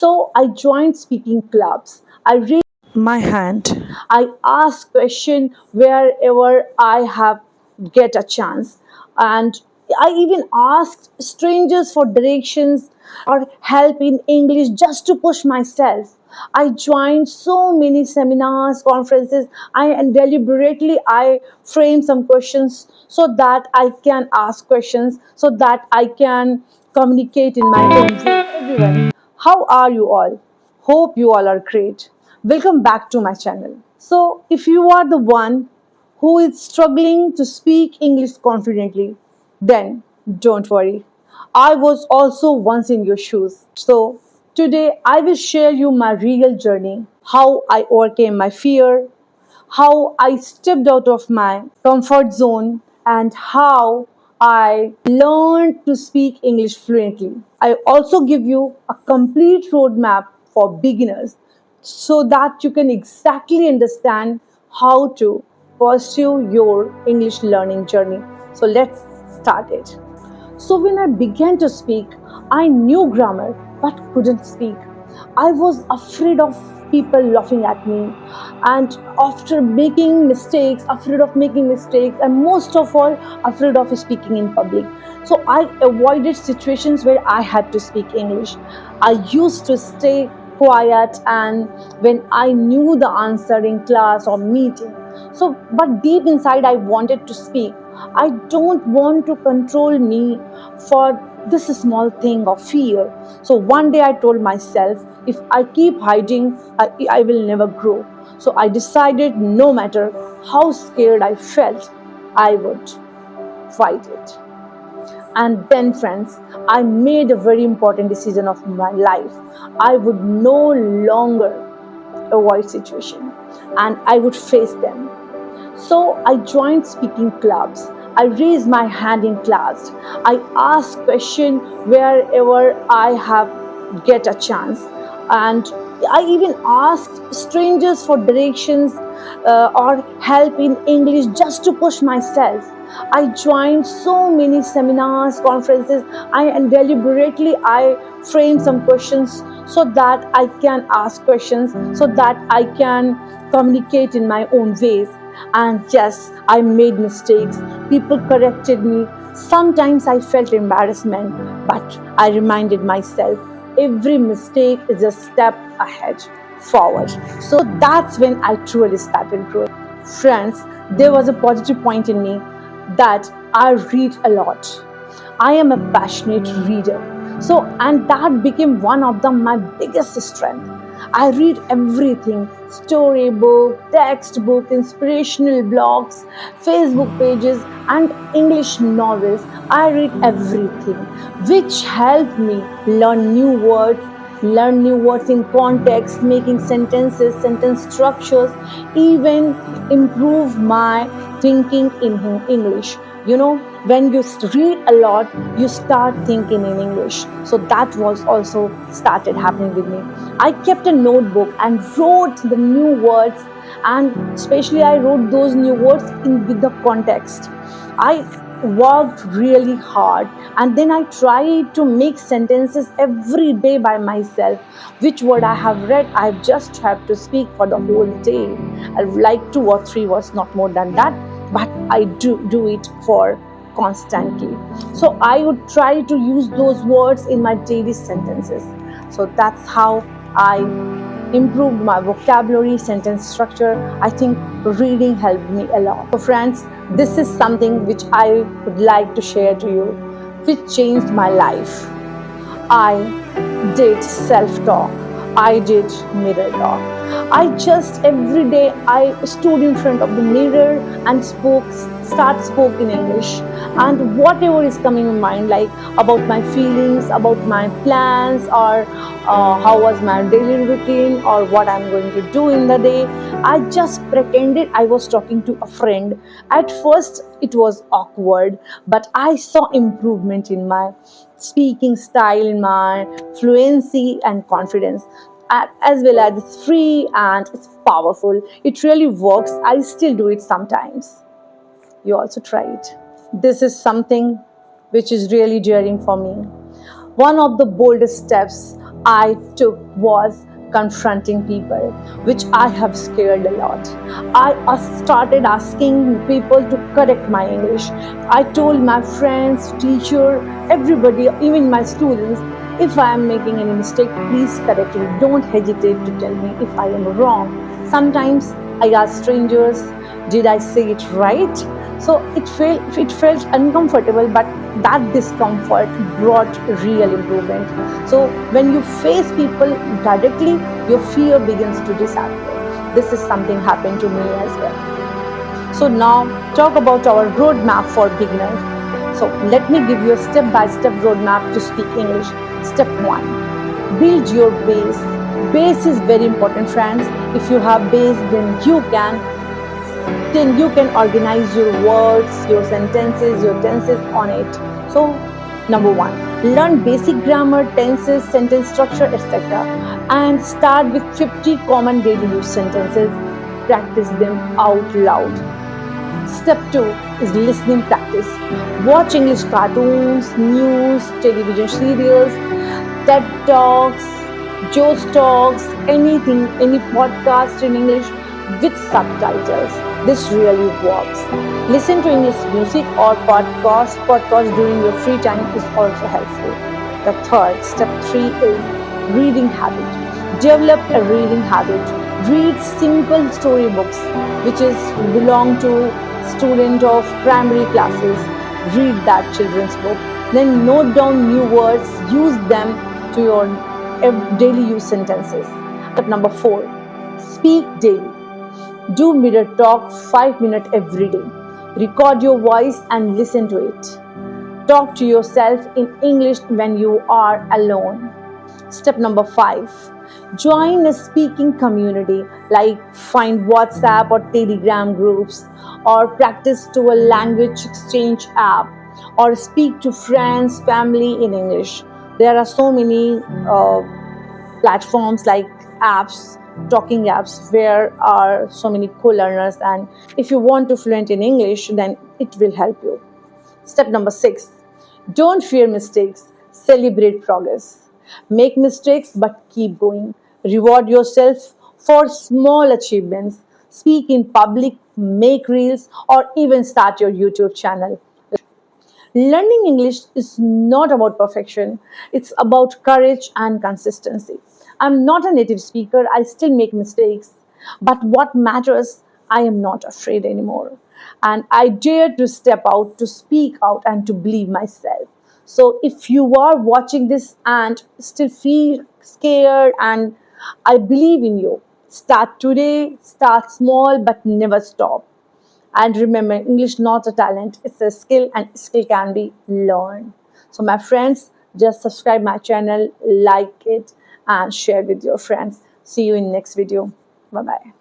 So I joined speaking clubs. I raised my hand. I ask question wherever I have get a chance, and I even asked strangers for directions or help in English just to push myself. I joined so many seminars, conferences. And deliberately I frame some questions so that I can ask questions, so that I can communicate in my own way. Everyone, how are you all? Hope you all are great. Welcome back to my channel. So, if you are the one who is struggling to speak English confidently, then don't worry. I was also once in your shoes. So, today I will share you my real journey, how I overcame my fear, how I stepped out of my comfort zone, and how I learned to speak English fluently. I also give you a complete roadmap for beginners so that you can exactly understand how to pursue your English learning journey. So let's start it. So when I began to speak, I knew grammar but couldn't speak. I was afraid of people laughing at me, and after making mistakes, afraid of making mistakes, and most of all, afraid of speaking in public. So I avoided situations where I had to speak English. I used to stay quiet and when I knew the answer in class or meeting. So, but deep inside, I wanted to speak. I don't want to control me for this small thing of fear. So one day I told myself, if I keep hiding, I will never grow. So I decided no matter how scared I felt, I would fight it. And then, friends, I made a very important decision of my life. I would no longer avoid situation and I would face them. So I joined speaking clubs. I raised my hand in class. I asked questions wherever I have get a chance, and I even asked strangers for directions or help in English just to push myself. I joined so many seminars, conferences. And deliberately I framed some questions so that I can ask questions, so that I can communicate in my own ways. And yes, I made mistakes. People corrected me. Sometimes I felt embarrassment, but I reminded myself every mistake is a step ahead forward. So that's when I truly started growing. Friends, there was a positive point in me that I read a lot. I am a passionate reader. So, and that became one of my biggest strength. I read everything: storybook, textbook, inspirational blogs, Facebook pages, and English novels. I read everything, which helped me learn new words in context, making sentences, sentence structures, even improve my thinking in English. You know, when you read a lot, you start thinking in English. So that was also started happening with me. I kept a notebook and wrote the new words, and especially I wrote those new words in with the context. I worked really hard, and then I tried to make sentences every day by myself. Which word I have read, I just have to speak for the whole day. I like 2 or 3 words, not more than that, but I do it for constantly. So I would try to use those words in my daily sentences. So that's how I improved my vocabulary, sentence structure. I think reading helped me a lot. So friends, this is something which I would like to share to you, which changed my life. I did self-talk. I did mirror talk. I just every day I stood in front of the mirror and spoke in English, and whatever is coming in mind, like about my feelings, about my plans, or how was my daily routine, or what I'm going to do in the day. I just pretended I was talking to a friend. At first, it was awkward, but I saw improvement in my speaking style, in my fluency and confidence. As well as it's free and it's powerful. It really works. I still do it sometimes. You also try it. This is something which is really daring for me. One of the boldest steps I took was confronting people, which I have scared a lot. I started asking people to correct my English. I told my friends, teacher, everybody, even my students, if I am making any mistake, please correct me. Don't hesitate to tell me if I am wrong. Sometimes I ask strangers, did I say it right? So it felt uncomfortable, but that discomfort brought real improvement. So when you face people directly, your fear begins to disappear. This is something happened to me as well. So now talk about our roadmap for beginners. So let me give you a step-by-step roadmap to speak English. Step 1. Build your base. Base is very important, friends. If you have base, then you can organize your words, your sentences, your tenses on it. So, number one, learn basic grammar, tenses, sentence structure, etc. And start with 50 common daily use sentences. Practice them out loud. Step 2 is listening practice. Watch English cartoons, news, television serials, TED Talks, Joe's Talks, anything, any podcast in English with subtitles. This really works. Listen to English music or podcast. Podcast during your free time is also helpful. The third, step 3 is reading habit. Develop a reading habit. Read simple storybooks, which is belong to student of primary classes. Read that children's book. Then note down new words. Use them to your daily use sentences. Step number 4, speak daily. Do mirror talk 5 minutes every day. Record your voice and listen to it. Talk to yourself in English when you are alone. Step number 5, join a speaking community, like find WhatsApp or Telegram groups, or practice to a language exchange app, or speak to friends, family in English. There are so many platforms like apps, talking apps, where are so many co-learners, and if you want to fluent in English, then it will help you. Step number 6, don't fear mistakes, celebrate progress. Make mistakes but keep going. Reward yourself for small achievements. Speak in public, make reels, or even start your YouTube channel. Learning English is not about perfection, it's about courage and consistency. I'm not a native speaker, I still make mistakes. But what matters, I am not afraid anymore. And I dare to step out, to speak out, and to believe myself. So if you are watching this and still feel scared, and I believe in you, start today, start small, but never stop. And remember, English not a talent, it's a skill, and skill can be learned. So my friends, just subscribe my channel, like it, and share with your friends. See you in next video. Bye bye.